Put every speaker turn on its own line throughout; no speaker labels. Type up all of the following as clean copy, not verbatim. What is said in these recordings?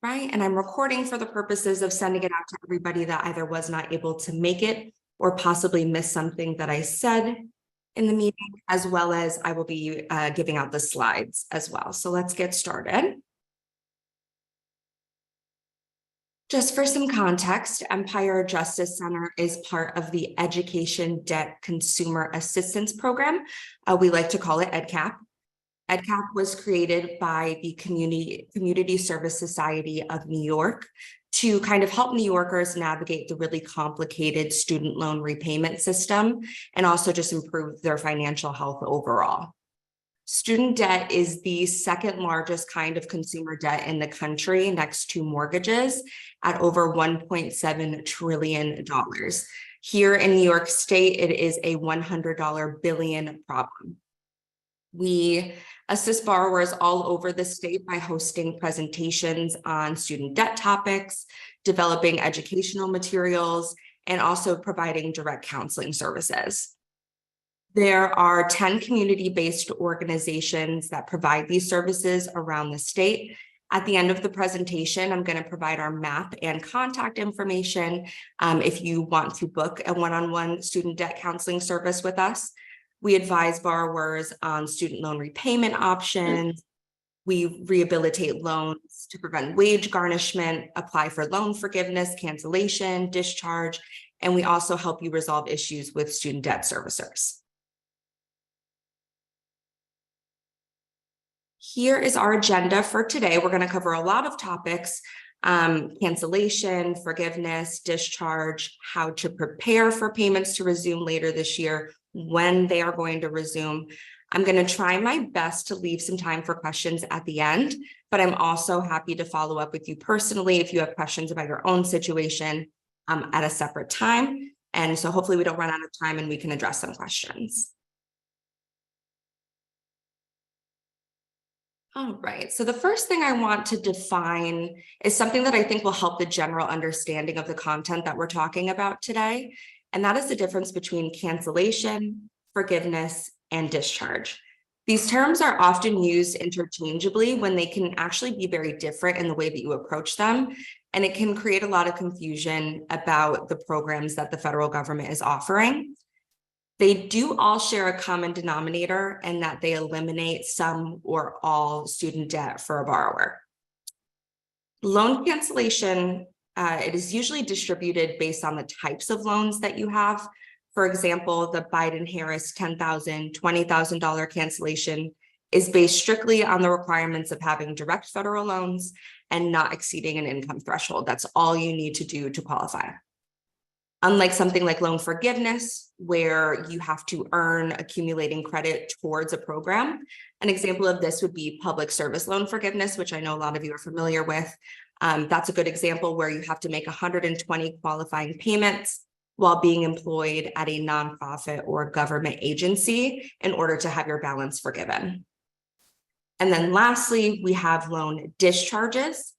Right, and I'm recording for the purposes of sending it out to everybody that either was not able to make it or possibly missed something that I said in the meeting, as well as I will be giving out the slides as well. So let's get started. Just for some context, Empire Justice Center is part of the Education Debt Consumer Assistance Program. We like to call it EDCAP. EDCAP was created by the Community Service Society of New York to kind of help New Yorkers navigate the really complicated student loan repayment system and also just improve their financial health overall. Student debt is the second largest kind of consumer debt in the country, next to mortgages, at over $1.7 trillion. Here in New York State, it is a $100 billion problem. We assist borrowers all over the state by hosting presentations on student debt topics, developing educational materials, and also providing direct counseling services. There are 10 community-based organizations that provide these services around the state. At the end of the presentation, I'm going to provide our map and contact information if you want to book a one-on-one student debt counseling service with us. We advise borrowers on student loan repayment options. We rehabilitate loans to prevent wage garnishment, apply for loan forgiveness, cancellation, discharge, and we also help you resolve issues with student debt servicers. Here is our agenda for today. We're going to cover a lot of topics: cancellation, forgiveness, discharge, how to prepare for payments to resume later this year, when they are going to resume. I'm going to try my best to leave some time for questions at the end, but I'm also happy to follow up with you personally if you have questions about your own situation at a separate time. And so hopefully we don't run out of time and we can address some questions. All right, so the first thing I want to define is something that I think will help the general understanding of the content that we're talking about today. And that is the difference between cancellation, forgiveness, and discharge. These terms are often used interchangeably when they can actually be very different in the way that you approach them. And it can create a lot of confusion about the programs that the federal government is offering. They do all share a common denominator in that they eliminate some or all student debt for a borrower. Loan cancellation, it is usually distributed based on the types of loans that you have. For example, the Biden-Harris $10,000, $20,000 cancellation is based strictly on the requirements of having direct federal loans and not exceeding an income threshold. That's all you need to do to qualify. Unlike something like loan forgiveness, where you have to earn accumulating credit towards a program. An example of this would be public service loan forgiveness, which I know a lot of you are familiar with. That's a good example where you have to make 120 qualifying payments while being employed at a nonprofit or government agency in order to have your balance forgiven. And then lastly, we have loan discharges.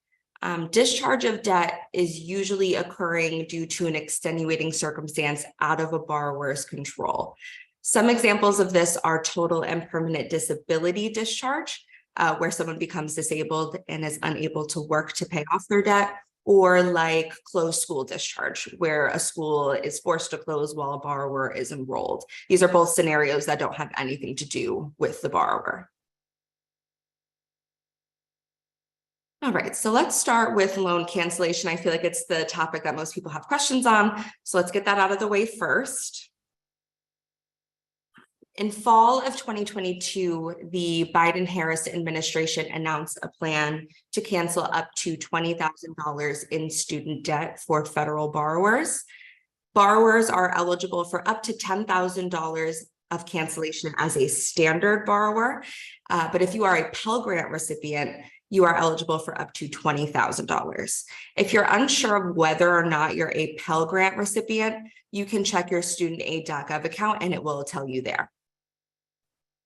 Discharge of debt is usually occurring due to an extenuating circumstance out of a borrower's control. Some examples of this are total and permanent disability discharge, where someone becomes disabled and is unable to work to pay off their debt, or like closed school discharge, where a school is forced to close while a borrower is enrolled. These are both scenarios that don't have anything to do with the borrower. All right, so let's start with loan cancellation. I feel like it's the topic that most people have questions on. So let's get that out of the way first. In fall of 2022, the Biden-Harris administration announced a plan to cancel up to $20,000 in student debt for federal borrowers. Borrowers are eligible for up to $10,000 of cancellation as a standard borrower. But if you are a Pell Grant recipient, you are eligible for up to $20,000. If you're unsure of whether or not you're a Pell Grant recipient, you can check your studentaid.gov account and it will tell you there.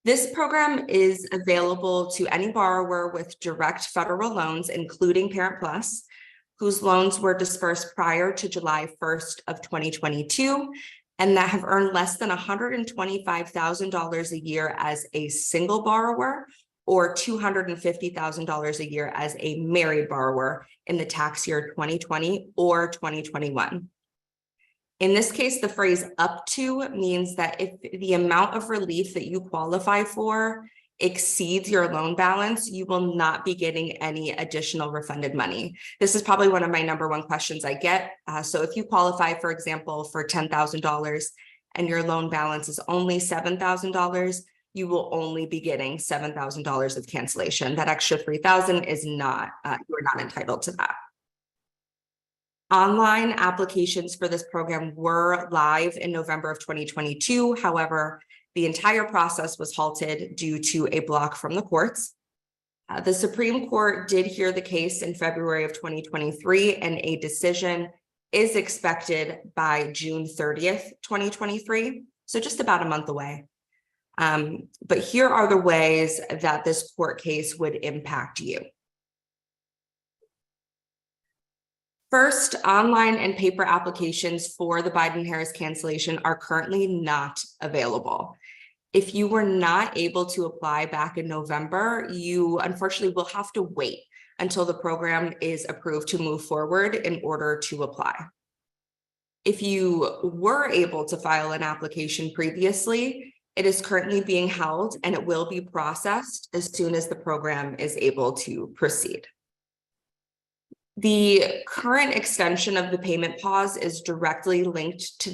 This program is available to any borrower with direct federal loans, including Parent Plus, whose loans were dispersed prior to July 1st of 2022, and that have earned less than $125,000 a year as a single borrower, or $250,000 a year as a married borrower in the tax year 2020 or 2021. In this case, the phrase up to means that if the amount of relief that you qualify for exceeds your loan balance, you will not be getting any additional refunded money. This is probably one of my number one questions I get. So if you qualify, for example, for $10,000 and your loan balance is only $7,000, you will only be getting $7,000 of cancellation. That extra $3,000 is not, you are not entitled to that. Online applications for this program were live in November of 2022. However, the entire process was halted due to a block from the courts. The Supreme Court did hear the case in February of 2023, and a decision is expected by June 30th, 2023. So just about a month away. But here are the ways that this court case would impact you. First, online and paper applications for the Biden-Harris cancellation are currently not available. If you were not able to apply back in November, you unfortunately will have to wait until the program is approved to move forward in order to apply. If you were able to file an application previously, it is currently being held and it will be processed as soon as the program is able to proceed. The current extension of the payment pause is directly linked to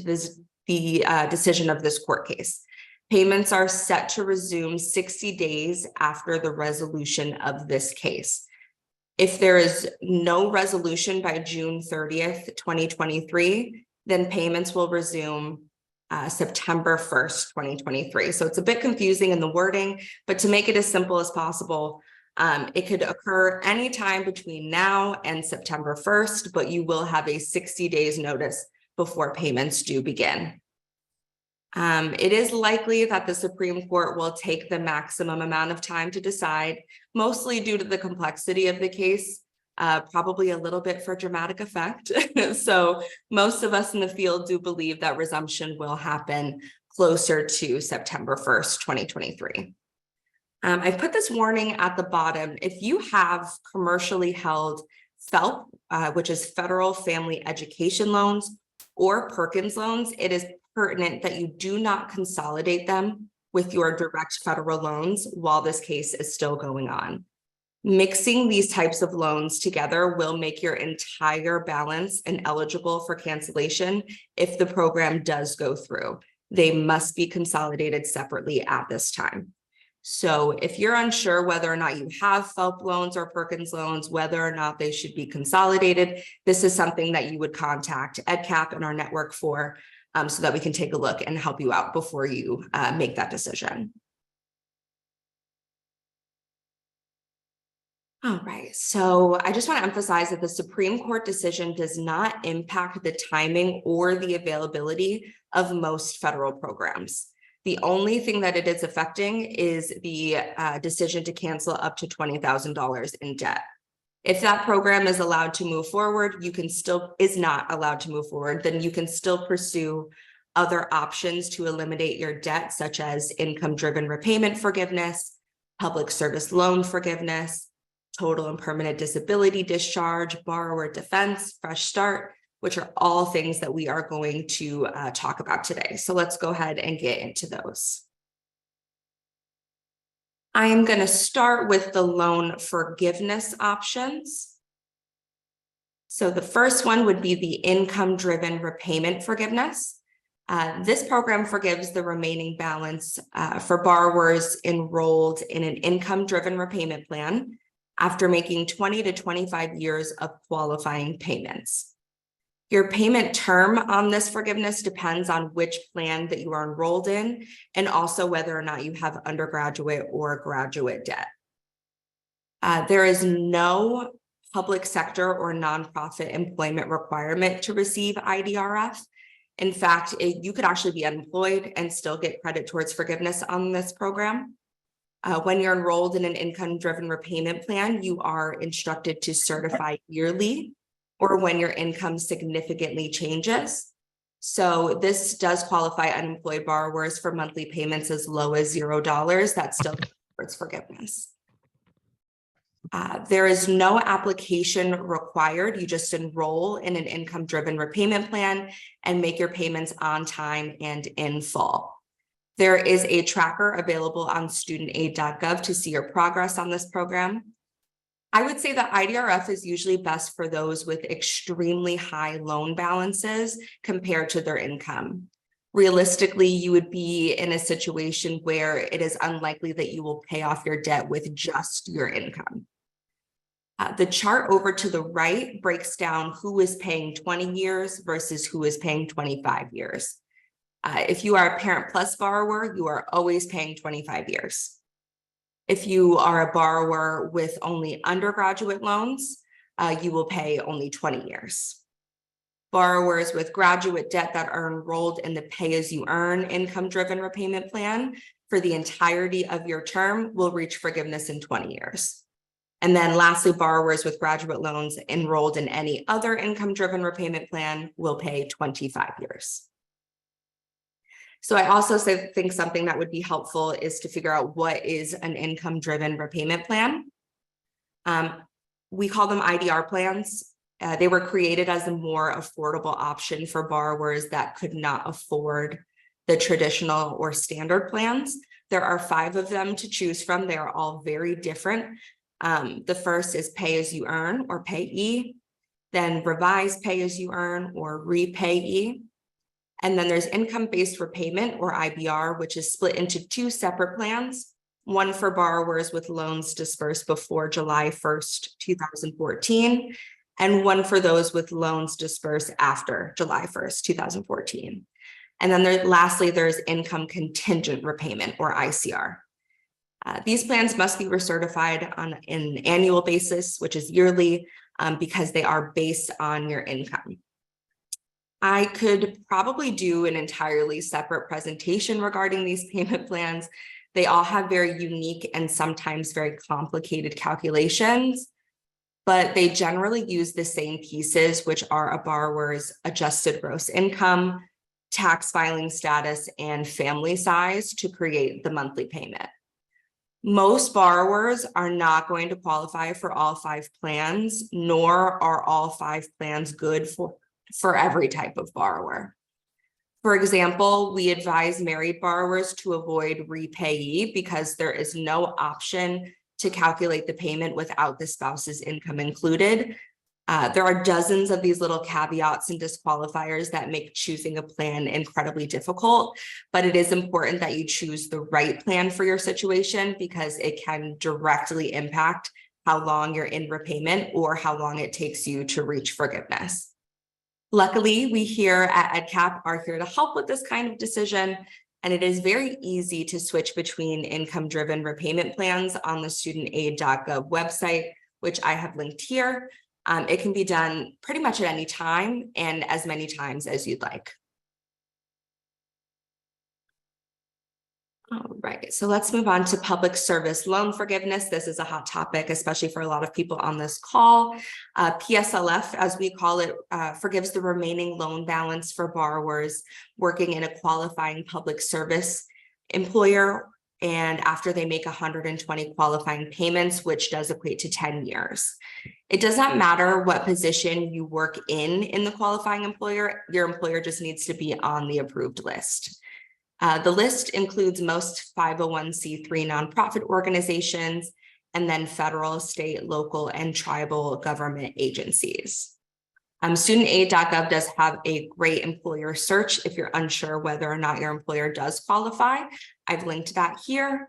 the decision of this court case. Payments are set to resume 60 days after the resolution of this case. If there is no resolution by June 30th, 2023, then payments will resume September 1st, 2023. So it's a bit confusing in the wording, but to make it as simple as possible, it could occur anytime between now and September 1st, but you will have a 60 days notice before payments do begin. It is likely that the Supreme Court will take the maximum amount of time to decide, mostly due to the complexity of the case, probably a little bit for dramatic effect. So most of us in the field do believe that resumption will happen closer to September 1st, 2023. I've put this warning at the bottom. If you have commercially held FFELP, which is Federal Family Education Loans, or Perkins loans, it is pertinent that you do not consolidate them with your direct federal loans while this case is still going on. Mixing these types of loans together will make your entire balance ineligible for cancellation if the program does go through. They must be consolidated separately at this time. So if you're unsure whether or not you have FFELP loans or Perkins loans, whether or not they should be consolidated, this is something that you would contact EDCAP and our network for, so that we can take a look and help you out before you make that decision. All right, so I just want to emphasize that the Supreme Court decision does not impact the timing or the availability of most federal programs. The only thing that it is affecting is the decision to cancel up to $20,000 in debt. If that program is allowed to move forward, is not allowed to move forward, then you can still pursue other options to eliminate your debt, such as income-driven repayment forgiveness, public service loan forgiveness, total and permanent disability discharge, borrower defense, fresh start, which are all things that we are going to talk about today. So let's go ahead and get into those. I am going to start with the loan forgiveness options. So the first one would be the income-driven repayment forgiveness. This program forgives the remaining balance for borrowers enrolled in an income-driven repayment plan after making 20 to 25 years of qualifying payments. Your payment term on this forgiveness depends on which plan that you are enrolled in, and also whether or not you have undergraduate or graduate debt. There is no public sector or nonprofit employment requirement to receive IDRF. In fact, you could actually be unemployed and still get credit towards forgiveness on this program. When you're enrolled in an income-driven repayment plan, you are instructed to certify yearly or when your income significantly changes. So this does qualify unemployed borrowers for monthly payments as low as $0. That's still towards forgiveness. There is no application required. You just enroll in an income-driven repayment plan and make your payments on time and in full. There is a tracker available on studentaid.gov to see your progress on this program. I would say that IDRF is usually best for those with extremely high loan balances compared to their income. Realistically, you would be in a situation where it is unlikely that you will pay off your debt with just your income. The chart over to the right breaks down who is paying 20 years versus who is paying 25 years. If you are a Parent Plus borrower, you are always paying 25 years. If you are a borrower with only undergraduate loans, you will pay only 20 years. Borrowers with graduate debt that are enrolled in the pay-as-you-earn income-driven repayment plan for the entirety of your term will reach forgiveness in 20 years. And then lastly, borrowers with graduate loans enrolled in any other income-driven repayment plan will pay 25 years. So I also think something that would be helpful is to figure out what is an income-driven repayment plan. We call them IDR plans. They were created as a more affordable option for borrowers that could not afford the traditional or standard plans. There are 5 of them to choose from. They are all very different. The first is pay-as-you-earn or payee, then revised pay-as-you-earn or repayee. And then there's income-based repayment or IBR, which is split into 2 separate plans, one for borrowers with loans dispersed before July 1st, 2014, and one for those with loans dispersed after July 1st, 2014. And then lastly, there's income contingent repayment or ICR. These plans must be recertified on an annual basis, which is yearly, because they are based on your income. I could probably do an entirely separate presentation regarding these payment plans. They all have very unique and sometimes very complicated calculations, but they generally use the same pieces, which are a borrower's adjusted gross income, tax filing status, and family size to create the monthly payment. Most borrowers are not going to qualify for all 5 plans, nor are all 5 plans good for every type of borrower. For example, we advise married borrowers to avoid repayee because there is no option to calculate the payment without the spouse's income included. There are dozens of these little caveats and disqualifiers that make choosing a plan incredibly difficult, but it is important that you choose the right plan for your situation because it can directly impact how long you're in repayment or how long it takes you to reach forgiveness. Luckily, we here at EDCAP are here to help with this kind of decision, and it is very easy to switch between income-driven repayment plans on the studentaid.gov website, which I have linked here. It can be done pretty much at any time and as many times as you'd like. All right, so let's move on to public service loan forgiveness. This is a hot topic, especially for a lot of people on this call. PSLF, as we call it, forgives the remaining loan balance for borrowers working in a qualifying public service employer and after they make 120 qualifying payments, which does equate to 10 years. It does not matter what position you work in the qualifying employer, your employer just needs to be on the approved list. The list includes most 501c3 nonprofit organizations, and then federal, state, local, and tribal government agencies. Studentaid.gov does have a great employer search if you're unsure whether or not your employer does qualify. I've linked that here.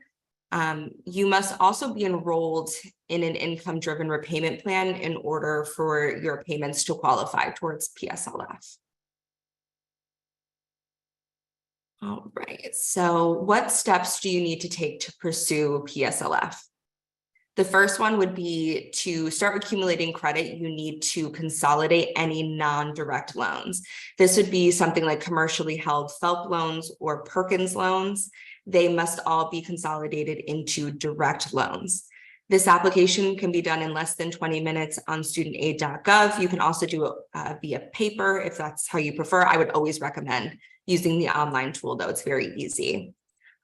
You must also be enrolled in an income-driven repayment plan in order for your payments to qualify towards PSLF. All right, so what steps do you need to take to pursue PSLF? The first one would be to start accumulating credit. You need to consolidate any non-direct loans. This would be something like commercially held FFELP loans or Perkins loans. They must all be consolidated into direct loans. This application can be done in less than 20 minutes on studentaid.gov. You can also do it via paper if that's how you prefer. I would always recommend using the online tool, though. It's very easy.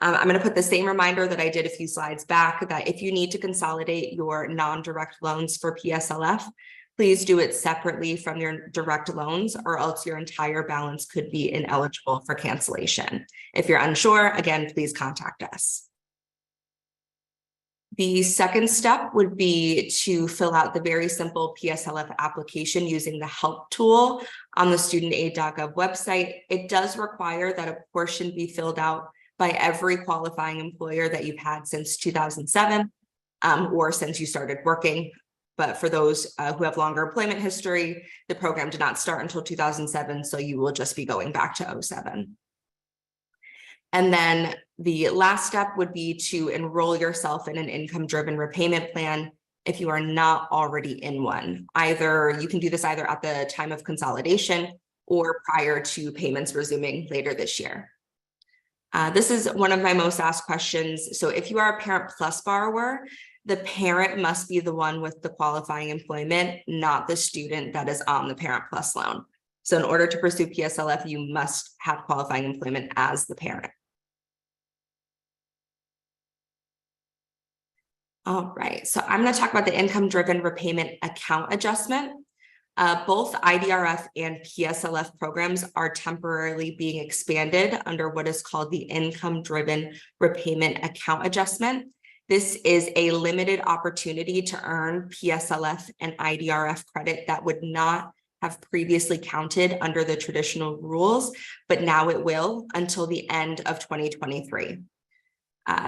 I'm going to put the same reminder that I did a few slides back, that if you need to consolidate your non-direct loans for PSLF, please do it separately from your direct loans, or else your entire balance could be ineligible for cancellation. If you're unsure, again, please contact us. The second step would be to fill out the very simple PSLF application using the help tool on the studentaid.gov website. It does require that a portion be filled out by every qualifying employer that you've had since 2007 or since you started working. But for those who have longer employment history, the program did not start until 2007, so you will just be going back to 2007. And then the last step would be to enroll yourself in an income-driven repayment plan if you are not already in one. Either you can do this either at the time of consolidation or prior to payments resuming later this year. This is one of my most asked questions. So if you are a Parent Plus borrower, the parent must be the one with the qualifying employment, not the student that is on the Parent Plus loan. So in order to pursue PSLF, you must have qualifying employment as the parent. All right, so I'm going to talk about the income-driven repayment account adjustment. Both IDRF and PSLF programs are temporarily being expanded under what is called the income-driven repayment account adjustment. This is a limited opportunity to earn PSLF and IDRF credit that would not have previously counted under the traditional rules, but now it will until the end of 2023.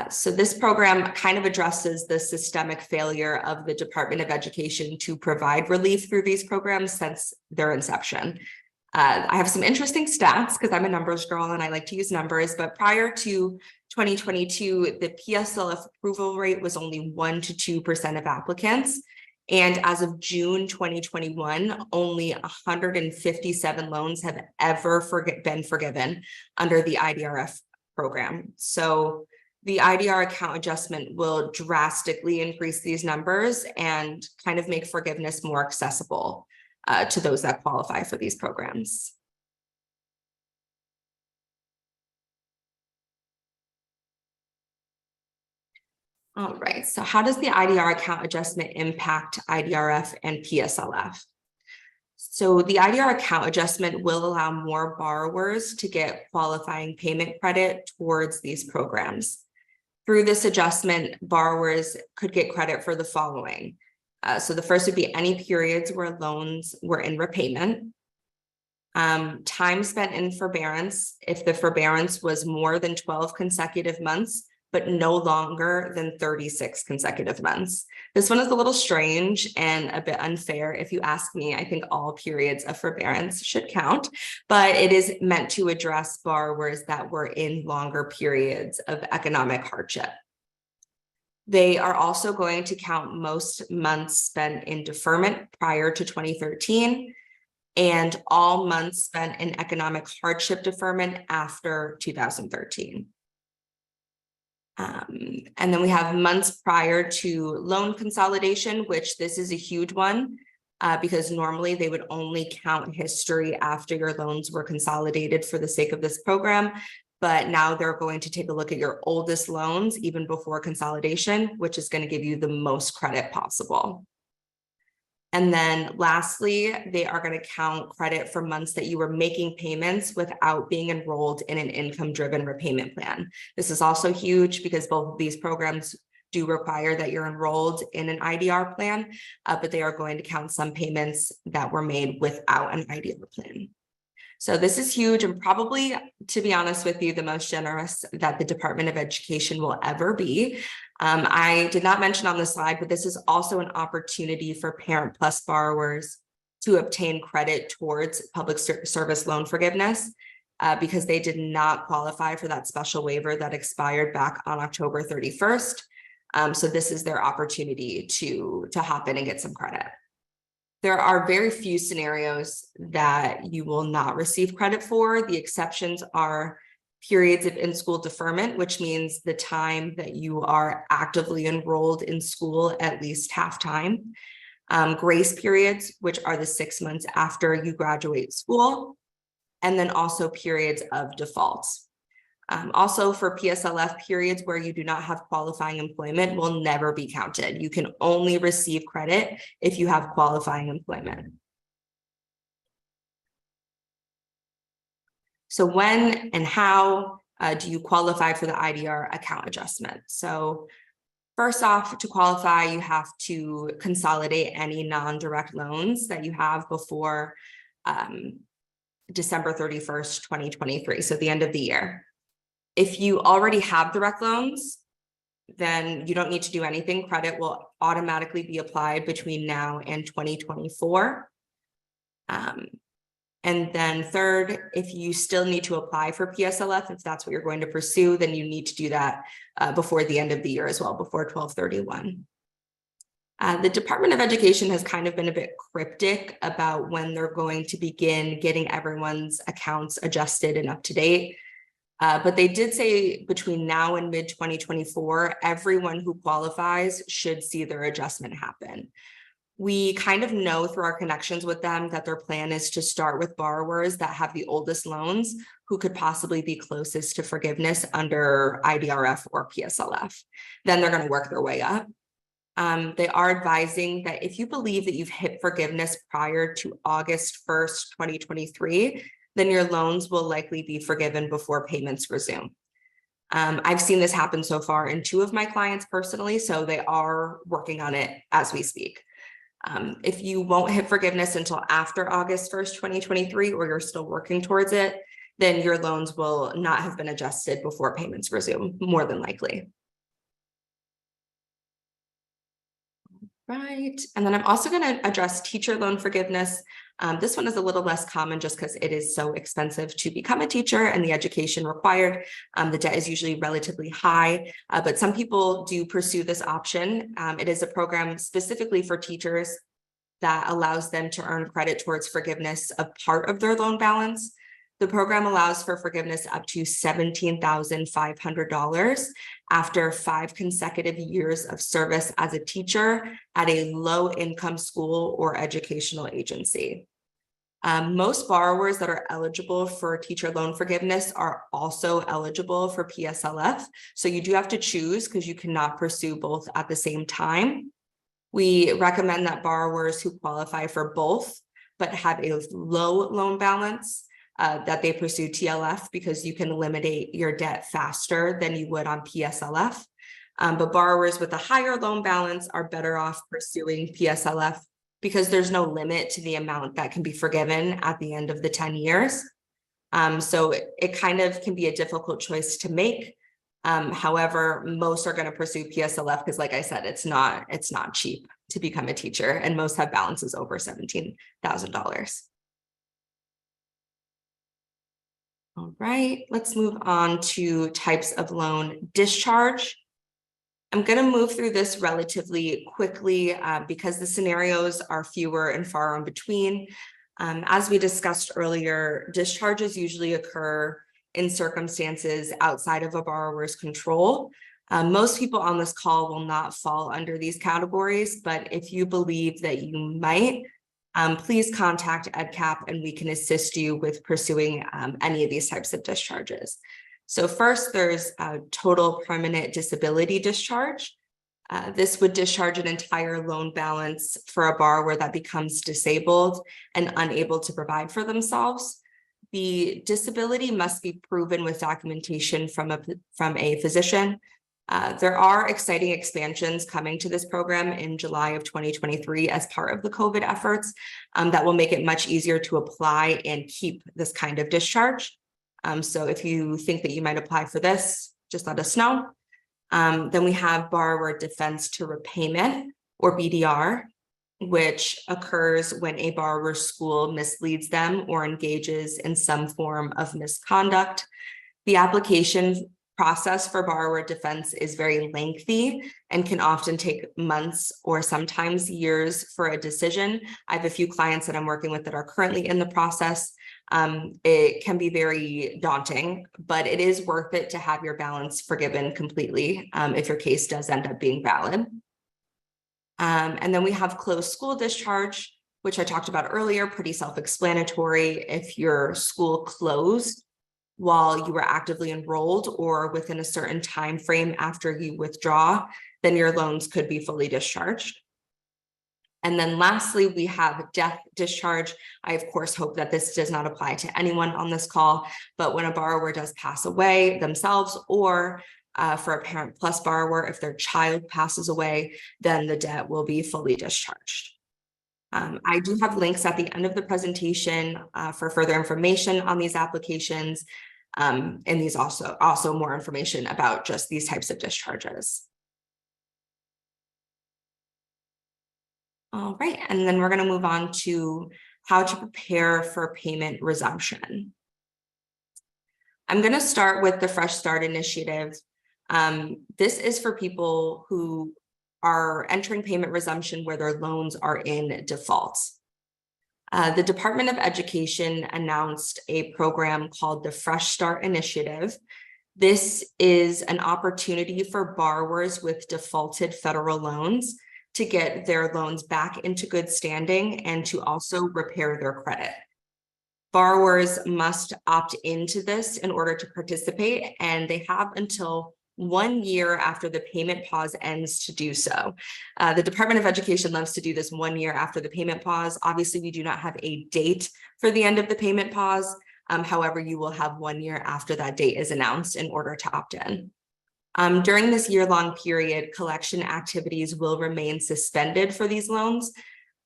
So this program kind of addresses the systemic failure of the Department of Education to provide relief through these programs since their inception. I have some interesting stats because I'm a numbers girl and I like to use numbers, but prior to 2022, the PSLF approval rate was only 1 to 2% of applicants. And as of June 2021, only 157 loans have ever been forgiven under the IDRF program. So the IDR account adjustment will drastically increase these numbers and kind of make forgiveness more accessible to those that qualify for these programs. All right, so how does the IDR account adjustment impact IDRF and PSLF? So the IDR account adjustment will allow more borrowers to get qualifying payment credit towards these programs. Through this adjustment, borrowers could get credit for the following. So the first would be any periods where loans were in repayment, time spent in forbearance if the forbearance was more than 12 consecutive months, but no longer than 36 consecutive months. This one is a little strange and a bit unfair. If you ask me, I think all periods of forbearance should count, but it is meant to address borrowers that were in longer periods of economic hardship. They are also going to count most months spent in deferment prior to 2013 and all months spent in economic hardship deferment after 2013. And then we have months prior to loan consolidation, which this is a huge one because normally they would only count history after your loans were consolidated for the sake of this program. But now they're going to take a look at your oldest loans even before consolidation, which is going to give you the most credit possible. And then lastly, they are going to count credit for months that you were making payments without being enrolled in an income-driven repayment plan. This is also huge because both of these programs do require that you're enrolled in an IDR plan, but they are going to count some payments that were made without an IDR plan. So this is huge and probably, to be honest with you, the most generous that the Department of Education will ever be. I did not mention on the slide, but this is also an opportunity for Parent Plus borrowers to obtain credit towards public service loan forgiveness because they did not qualify for that special waiver that expired back on October 31st. So this is their opportunity to hop in and get some credit. There are very few scenarios that you will not receive credit for. The exceptions are periods of in-school deferment, which means the time that you are actively enrolled in school at least half time. Grace periods, which are the 6 months after you graduate school, and then also periods of default. Also for PSLF, periods where you do not have qualifying employment will never be counted. You can only receive credit if you have qualifying employment. So when and how do you qualify for the IDR account adjustment? So first off, to qualify, you have to consolidate any non-direct loans that you have before December 31st, 2023, so the end of the year. If you already have direct loans, then you don't need to do anything. Credit will automatically be applied between now and 2024. And then third, if you still need to apply for PSLF, if that's what you're going to pursue, then you need to do that before the end of the year as well, before 12/31. The Department of Education has kind of been a bit cryptic about when they're going to begin getting everyone's accounts adjusted and up to date. But they did say between now and mid-2024, everyone who qualifies should see their adjustment happen. We kind of know through our connections with them that their plan is to start with borrowers that have the oldest loans who could possibly be closest to forgiveness under IDRF or PSLF. Then they're going to work their way up. They are advising that if you believe that you've hit forgiveness prior to August 1st, 2023, then your loans will likely be forgiven before payments resume. I've seen this happen so far in 2 of my clients personally, so they are working on it as we speak. If you won't hit forgiveness until after August 1st, 2023, or you're still working towards it, then your loans will not have been adjusted before payments resume, more than likely. Right, and then I'm also going to address teacher loan forgiveness. This one is a little less common just because it is so expensive to become a teacher and the education required. The debt is usually relatively high, but some people do pursue this option. It is a program specifically for teachers that allows them to earn credit towards forgiveness of part of their loan balance. The program allows for forgiveness up to $17,500 after 5 consecutive years of service as a teacher at a low-income school or educational agency. Most borrowers that are eligible for teacher loan forgiveness are also eligible for PSLF. So you do have to choose because you cannot pursue both at the same time. We recommend that borrowers who qualify for both but have a low loan balance that they pursue TLF because you can eliminate your debt faster than you would on PSLF. But borrowers with a higher loan balance are better off pursuing PSLF because there's no limit to the amount that can be forgiven at the end of the 10 years. So it kind of can be a difficult choice to make. However, most are going to pursue PSLF because, like I said, it's not cheap to become a teacher, and most have balances over $17,000. All right, let's move on to types of loan discharge. I'm going to move through this relatively quickly because the scenarios are fewer and far in between. As we discussed earlier, discharges usually occur in circumstances outside of a borrower's control. Most people on this call will not fall under these categories, but if you believe that you might, please contact EDCAP and we can assist you with pursuing any of these types of discharges. So first, there's a total permanent disability discharge. This would discharge an entire loan balance for a borrower that becomes disabled and unable to provide for themselves. The disability must be proven with documentation from a physician. There are exciting expansions coming to this program in July of 2023 as part of the COVID efforts that will make it much easier to apply and keep this kind of discharge. So if you think that you might apply for this, just let us know. Then we have borrower defense to repayment, or BDR, which occurs when a borrower's school misleads them or engages in some form of misconduct. The application process for borrower defense is very lengthy and can often take months or sometimes years for a decision. I have a few clients that I'm working with that are currently in the process. It can be very daunting, but it is worth it to have your balance forgiven completely if your case does end up being valid. And then we have closed school discharge, which I talked about earlier, pretty self-explanatory. If your school closed while you were actively enrolled or within a certain time frame after you withdraw, then your loans could be fully discharged. And then lastly, we have death discharge. I, of course, hope that this does not apply to anyone on this call, but when a borrower does pass away themselves, or for a parent plus borrower, if their child passes away, then the debt will be fully discharged. I do have links at the end of the presentation for further information on these applications, and these also more information about just these types of discharges. All right, and then we're going to move on to how to prepare for payment resumption. I'm going to start with the Fresh Start Initiative. This is for people who are entering payment resumption where their loans are in default. The Department of Education announced a program called the Fresh Start Initiative. This is an opportunity for borrowers with defaulted federal loans to get their loans back into good standing and to also repair their credit. Borrowers must opt into this in order to participate, and they have until 1 year after the payment pause ends to do so. The Department of Education loves to do this 1 year after the payment pause. Obviously, we do not have a date for the end of the payment pause. However, you will have 1 year after that date is announced in order to opt in. During this year-long period, collection activities will remain suspended for these loans.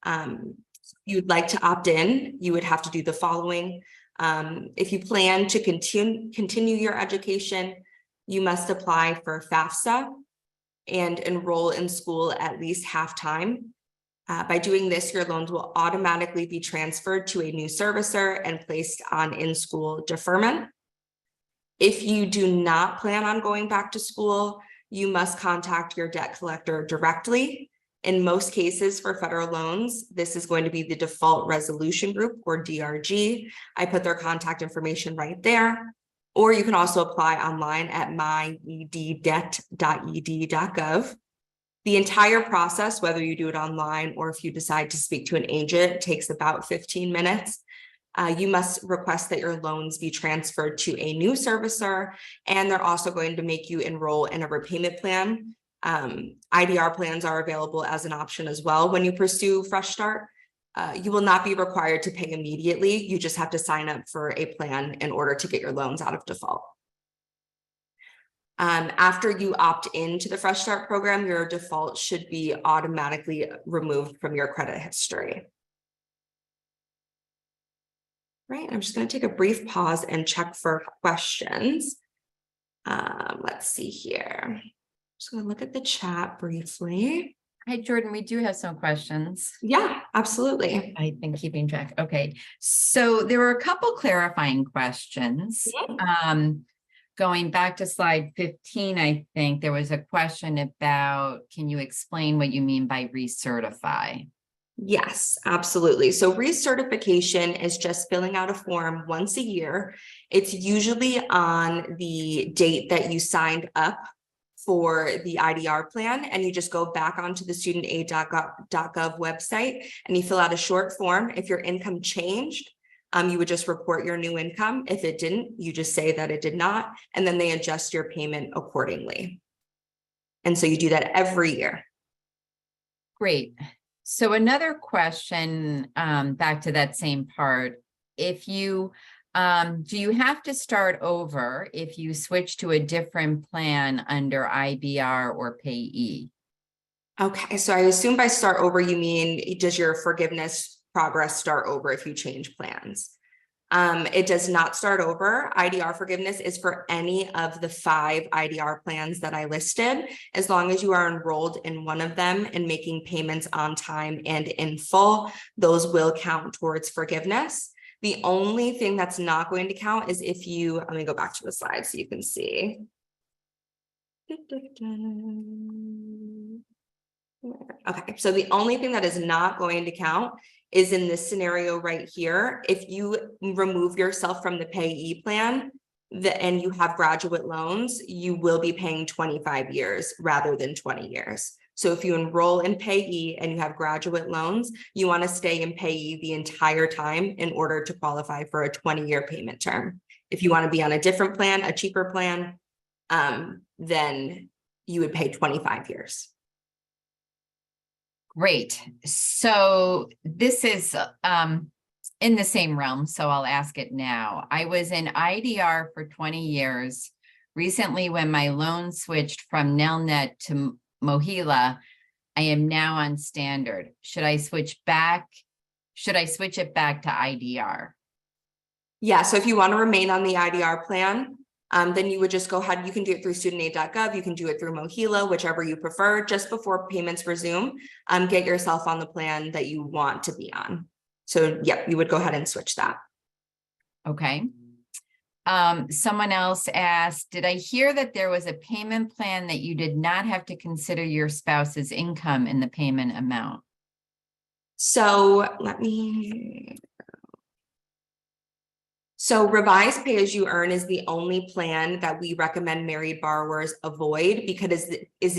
If you'd like to opt in, you would have to do the following. If you plan to continue your education, you must apply for FAFSA and enroll in school at least half-time. By doing this, your loans will automatically be transferred to a new servicer and placed on in-school deferment. If you do not plan on going back to school, you must contact your debt collector directly. In most cases for federal loans, this is going to be the Default Resolution Group, or DRG. I put their contact information right there. Or you can also apply online at myeddebt.ed.gov. The entire process, whether you do it online or if you decide to speak to an agent, takes about 15 minutes. You must request that your loans be transferred to a new servicer, and they're also going to make you enroll in a repayment plan. IDR plans are available as an option as well when you pursue Fresh Start. You will not be required to pay immediately. You just have to sign up for a plan in order to get your loans out of default. After you opt into the Fresh Start program, your default should be automatically removed from your credit history. Right, I'm just going to take a brief pause and check for questions. Let's see here. Just going to look at the chat briefly.
Hi, Jordan, we do have some questions.
Yeah, absolutely.
I've been keeping track. Okay, so there were a couple clarifying questions.
Yeah.
Going back to slide 15, I think there was a question about, can you explain what you mean by recertify?
Yes, absolutely. So recertification is just filling out a form once a year. It's usually on the date that you signed up for the IDR plan, and you just go back onto the studentaid.gov website and you fill out a short form. If your income changed, you would just report your new income. If it didn't, you just say that it did not, and then they adjust your payment accordingly. And so you do that every year.
Great. So another question, back to that same part, if you, do you have to start over if you switch to a different plan under IDR or payee?
Okay, so I assume by start over, you mean, does your forgiveness progress start over if you change plans? It does not start over. IDR forgiveness is for any of the 5 IDR plans that I listed. As long as you are enrolled in one of them and making payments on time and in full, those will count towards forgiveness. The only thing that's not going to count is if you, let me go back to the slide so you can see. Okay, so the only thing that is not going to count is in this scenario right here. If you remove yourself from the payee plan and you have graduate loans, you will be paying 25 years rather than 20 years. So if you enroll in payee and you have graduate loans, you want to stay in payee the entire time in order to qualify for a 20-year payment term. If you want to be on a different plan, a cheaper plan, then you would pay 25 years.
Great. So this is in the same realm, so I'll ask it now. I was in IDR for 20 years. Recently, when my loan switched from Nelnet to Mohila, I am now on standard. Should I switch back? Should I switch it back to IDR?
Yeah, so if you want to remain on the IDR plan, then you would just go ahead. You can do it through studentaid.gov. You can do it through Mohila, whichever you prefer. Just before payments resume, get yourself on the plan that you want to be on. So yep, you would go ahead and switch that.
Okay. Someone else asked, did I hear that there was a payment plan that you did not have to consider your spouse's income in the payment amount?
So So revised pay as you earn is the only plan that we recommend married borrowers avoid, because it is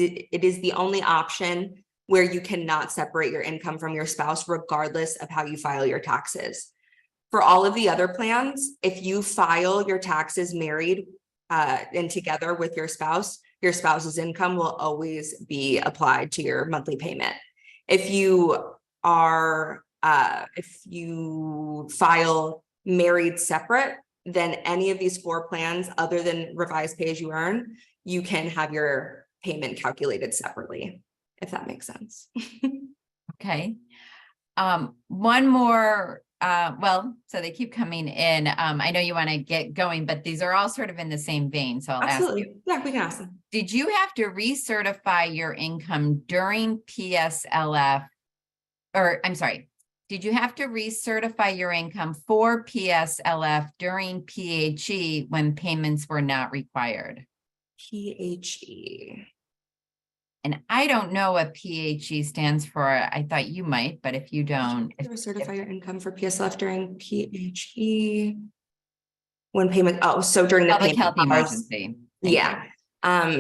the only option where you cannot separate your income from your spouse, regardless of how you file your taxes. For all of the other plans, if you file your taxes married and together with your spouse's income will always be applied to your monthly payment. If you file married separate, then any of these 4 plans other than revised pay as you earn, you can have your payment calculated separately, if that makes sense.
Okay. One more, so they keep coming in. I know you want to get going, but these are all sort of in the same vein. So I'll
Absolutely.
ask you.
Yeah, we can ask them.
Did you have to recertify your income during PSLF? Or I'm sorry, did you have to recertify your income for PSLF during PHE when payments were not required?
PHE.
And I don't know what PHE stands for. I thought you might, but if you don't.
Certify your income for PSLF during PHE. When payment, so during the
Public
payment
health
pause.
emergency. Thank
Yeah.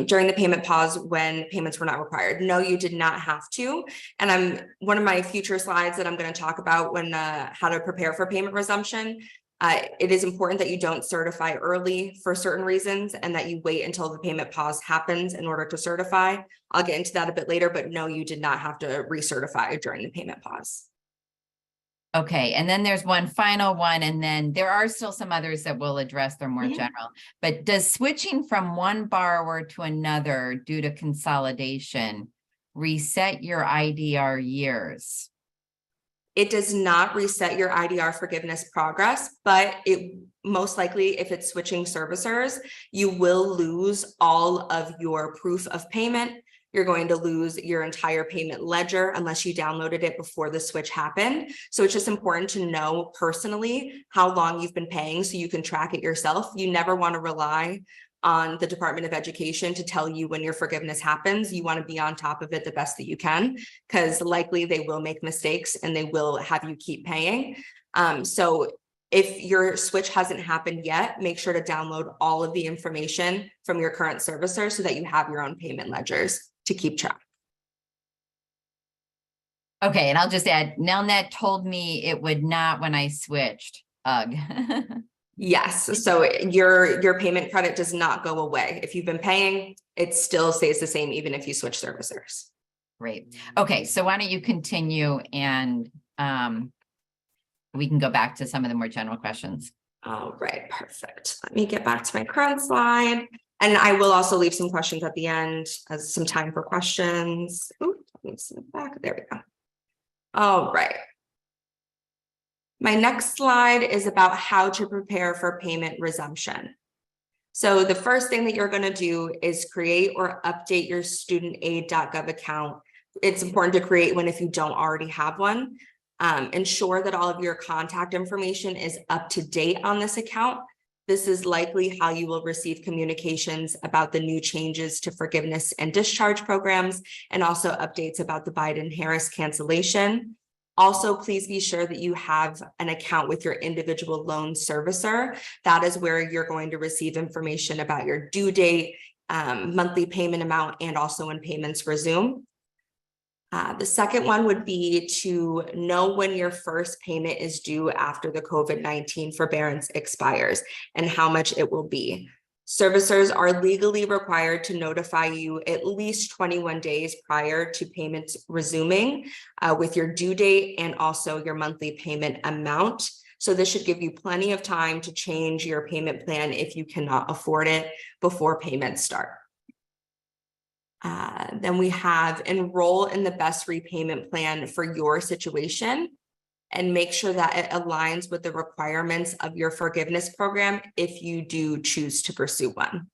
During the payment pause when payments were not required. No, you did not have to. And one of my future slides that I'm going to talk about when how to prepare for payment resumption. It is important that you don't certify early for certain reasons and that you wait until the payment pause happens in order to certify. I'll get into that a bit later, but no, you did not have to recertify during the payment pause.
Okay, and then there's one final one, and then there are still some others that we'll address. They're more general. But does switching from one borrower to another due to consolidation reset your IDR years?
It does not reset your IDR forgiveness progress, but it most likely, if it's switching servicers, you will lose all of your proof of payment. You're going to lose your entire payment ledger unless you downloaded it before the switch happened. So it's just important to know personally how long you've been paying so you can track it yourself. You never want to rely on the Department of Education to tell you when your forgiveness happens. You want to be on top of it the best that you can, because likely they will make mistakes and they will have you keep paying. So if your switch hasn't happened yet, make sure to download all of the information from your current servicer so that you have your own payment ledgers to keep track.
Okay, and I'll just add, Nelnet told me it would not when I switched. Ugh.
Yes, so your payment credit does not go away. If you've been paying, it still stays the same even if you switch servicers.
Great. Okay, so why don't you continue and we can go back to some of the more general questions.
All right, perfect. Let me get back to my current slide. And I will also leave some questions at the end as some time for questions. Ooh, let me slip back. There we go. All right. My next slide is about how to prepare for payment resumption. So the first thing that you're going to do is create or update your studentaid.gov account. It's important to create one if you don't already have one. Ensure that all of your contact information is up to date on this account. This is likely how you will receive communications about the new changes to forgiveness and discharge programs, and also updates about the Biden-Harris cancellation. Also, please be sure that you have an account with your individual loan servicer. That is where you're going to receive information about your due date, monthly payment amount, and also when payments resume. The second one would be to know when your first payment is due after the COVID-19 forbearance expires and how much it will be. Servicers are legally required to notify you at least 21 days prior to payments resuming with your due date and also your monthly payment amount. So this should give you plenty of time to change your payment plan if you cannot afford it before payments start. Then we have enroll in the best repayment plan for your situation and make sure that it aligns with the requirements of your forgiveness program if you do choose to pursue one.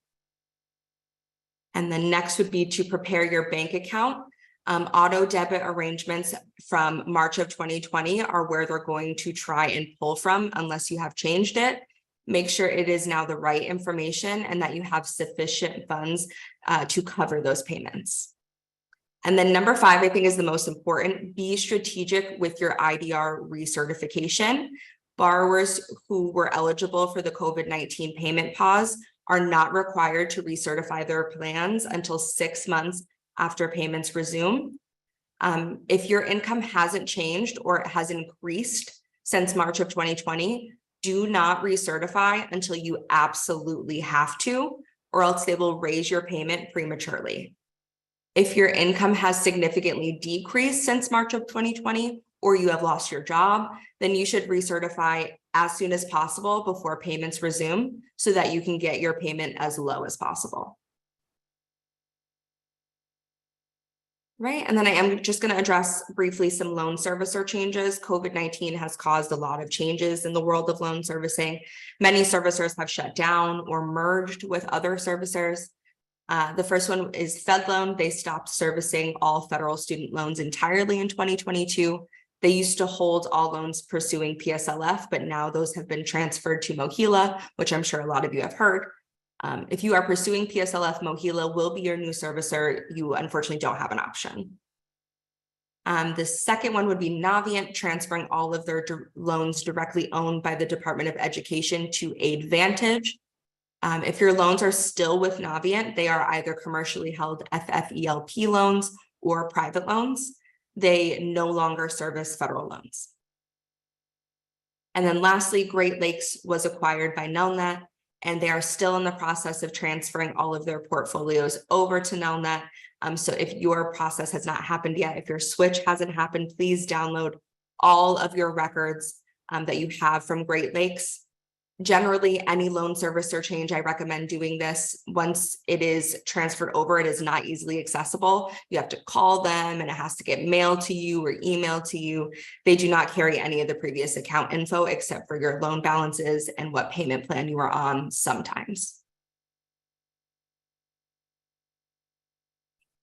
And then next would be to prepare your bank account. Auto debit arrangements from March of 2020 are where they're going to try and pull from unless you have changed it. Make sure it is now the right information and that you have sufficient funds to cover those payments. And then number 5, I think, is the most important. Be strategic with your IDR recertification. Borrowers who were eligible for the COVID-19 payment pause are not required to recertify their plans until 6 months after payments resume. If your income hasn't changed or it has increased since March of 2020, do not recertify until you absolutely have to, or else they will raise your payment prematurely. If your income has significantly decreased since March of 2020, or you have lost your job, then you should recertify as soon as possible before payments resume so that you can get your payment as low as possible. Right, and then I am just going to address briefly some loan servicer changes. COVID-19 has caused a lot of changes in the world of loan servicing. Many servicers have shut down or merged with other servicers. The first one is FedLoan. They stopped servicing all federal student loans entirely in 2022. They used to hold all loans pursuing PSLF, but now those have been transferred to MOHELA, which I'm sure a lot of you have heard. If you are pursuing PSLF, MOHELA will be your new servicer. You unfortunately don't have an option. The second one would be Navient, transferring all of their loans directly owned by the Department of Education to AidVantage. If your loans are still with Navient, they are either commercially held FFELP loans or private loans. They no longer service federal loans. And then lastly, Great Lakes was acquired by Nelnet, and they are still in the process of transferring all of their portfolios over to Nelnet. So if your process has not happened yet, if your switch hasn't happened, please download all of your records that you have from Great Lakes. Generally, any loan servicer change, I recommend doing this. Once it is transferred over, it is not easily accessible. You have to call them and it has to get mailed to you or emailed to you. They do not carry any of the previous account info except for your loan balances and what payment plan you are on sometimes.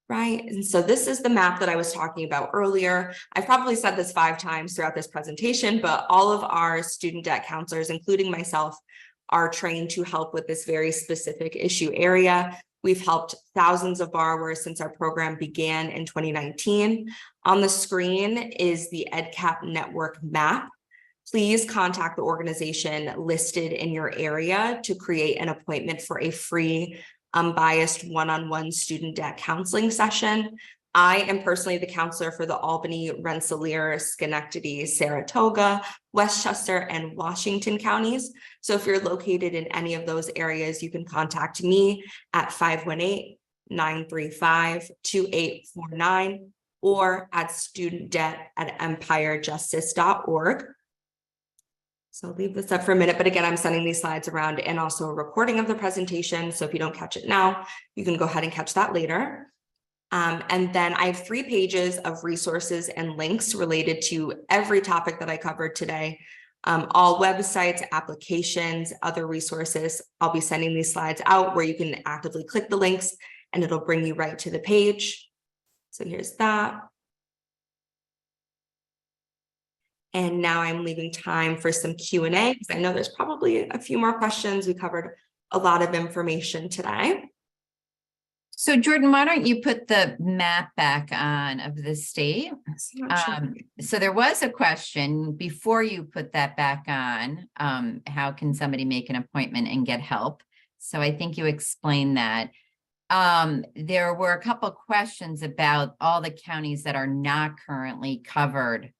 Right, and so this is the map that I was talking about earlier. I've probably said this 5 times throughout this presentation, but all of our student debt counselors, including myself, are trained to help with this very specific issue area. We've helped thousands of borrowers since our program began in 2019. On the screen is the EDCAP network map. Please contact the organization listed in your area to create an appointment for a free unbiased one-on-one student debt counseling session. I am personally the counselor for the Albany, Rensselaer, Schenectady, Saratoga, Westchester, and Washington counties. So if you're located in any of those areas, you can contact me at 518-935-2849 or at studentdebt@empirejustice.org. So I'll leave this up for a minute, but again, I'm sending these slides around and also a recording of the presentation. So if you don't catch it now, you can go ahead and catch that later. And then I have 3 pages of resources and links related to every topic that I covered today. All websites, applications, other resources. I'll be sending these slides out where you can actively click the links and it'll bring you right to the page. So here's that. And now I'm leaving time for some Q&A because I know there's probably a few more questions. We covered a lot of information today.
So Jordan, why don't you put the map back on of the state? So there was a question before you put that back on, how can somebody make an appointment and get help? So I think you explained that. There were a couple questions about all the counties that are not currently covered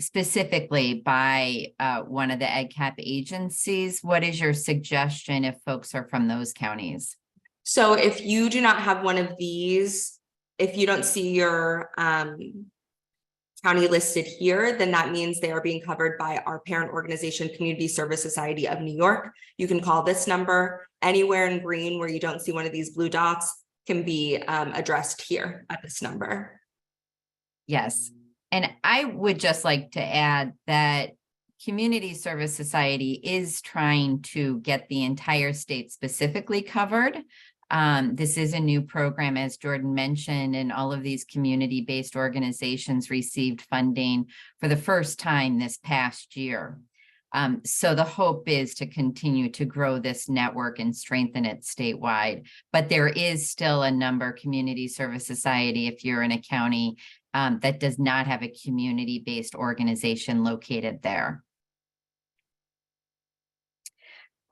specifically by one of the EDCAP agencies. What is your suggestion if folks are from those counties?
So if you do not have one of these, if you don't see your county listed here, then that means they are being covered by our parent organization, Community Service Society of New York. You can call this number. Anywhere in green where you don't see one of these blue dots can be addressed here at this number.
Yes. And I would just like to add that Community Service Society is trying to get the entire state specifically covered. This is a new program, as Jordan mentioned, and all of these community-based organizations received funding for the first time this past year. So the hope is to continue to grow this network and strengthen it statewide. But there is still a number, Community Service Society, if you're in a county that does not have a community-based organization located there.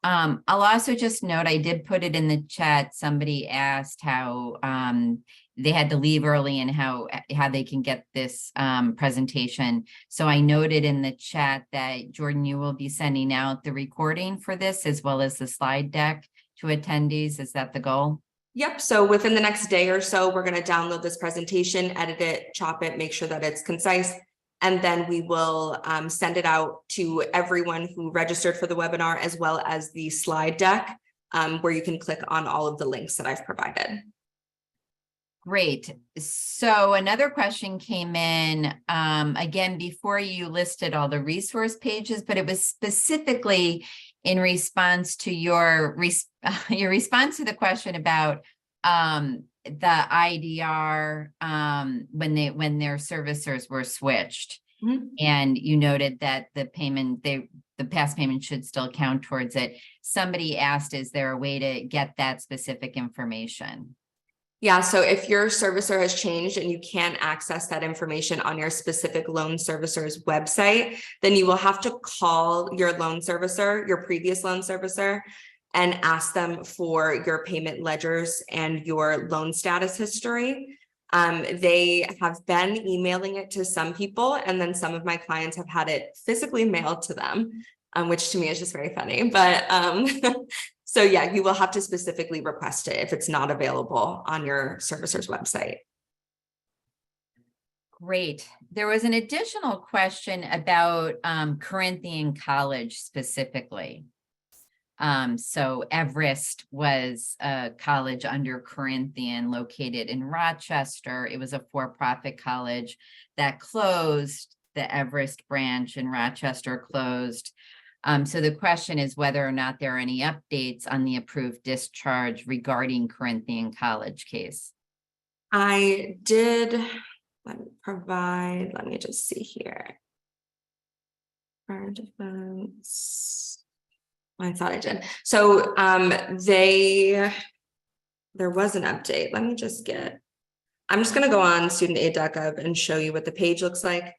I'll also just note, I did put it in the chat. Somebody asked how they had to leave early and how they can get this presentation. So I noted in the chat that, Jordan, you will be sending out the recording for this as well as the slide deck to attendees. Is that the goal?
Yep. So within the next day or so, we're going to download this presentation, edit it, chop it, make sure that it's concise. And then we will send it out to everyone who registered for the webinar, as well as the slide deck, where you can click on all of the links that I've provided.
Great. So another question came in, again, before you listed all the resource pages, but it was specifically in response to your response to the question about the IDR when their servicers were switched. Mm-hmm. And you noted that the past payment should still count towards it. Somebody asked, is there a way to get that specific information? Yeah, so if your servicer has changed and you can't access that information on your specific loan servicer's website, then you will have to call your loan servicer, your previous loan servicer, and ask them for your payment ledgers and your loan status history. They have been emailing it to some people, and then some of my clients have had it physically mailed to them, which to me is just very funny. But so yeah, you will have to specifically request it if it's not available on your servicer's website. Great. There was an additional question about Corinthian College specifically. So Everest was a college under Corinthian located in Rochester. It was a for-profit college that closed. The Everest branch in Rochester closed. So the question is whether or not there are any updates on the approved discharge regarding Corinthian College case. I did, let me just see here. For defense. I thought I did. So there was an update. Let me just I'm just going to go on studentaid.gov and show you what the page looks like.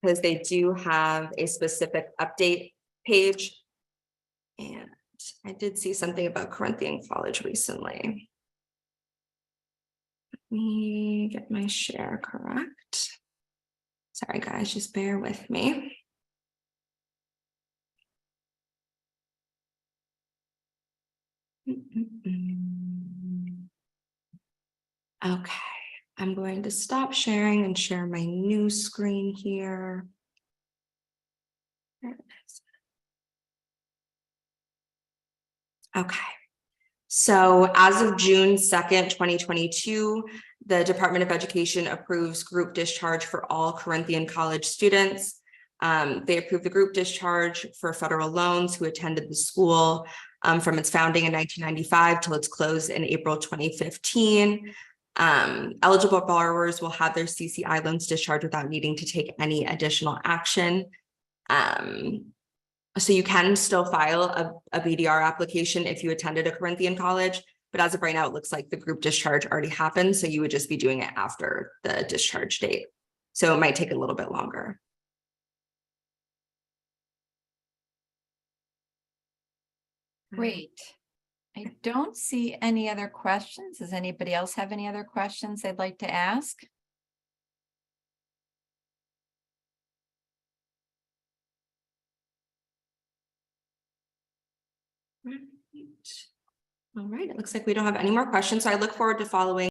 Because they do have a specific update page. And I did see something about Corinthian College recently. Let me get my share correct. Sorry, guys, just bear with me. Okay, I'm going to stop sharing and share my new screen here. There it is. Okay, so as of June 2nd, 2022, the Department of Education approves group discharge for all Corinthian College students. They approved the group discharge for federal loans who attended the school from its founding in 1995 till its close in April 2015. Eligible borrowers will have their CCI loans discharged without needing to take any additional action. So you can still file a BDR application if you attended a Corinthian college, but as of right now, it looks like the group discharge already happened. So you would just be doing it after the discharge date. So it might take a little bit longer. Great. I don't see any other questions. Does anybody else have any other questions they'd like to ask?
All right, it looks like we don't have any more questions, so I look forward to following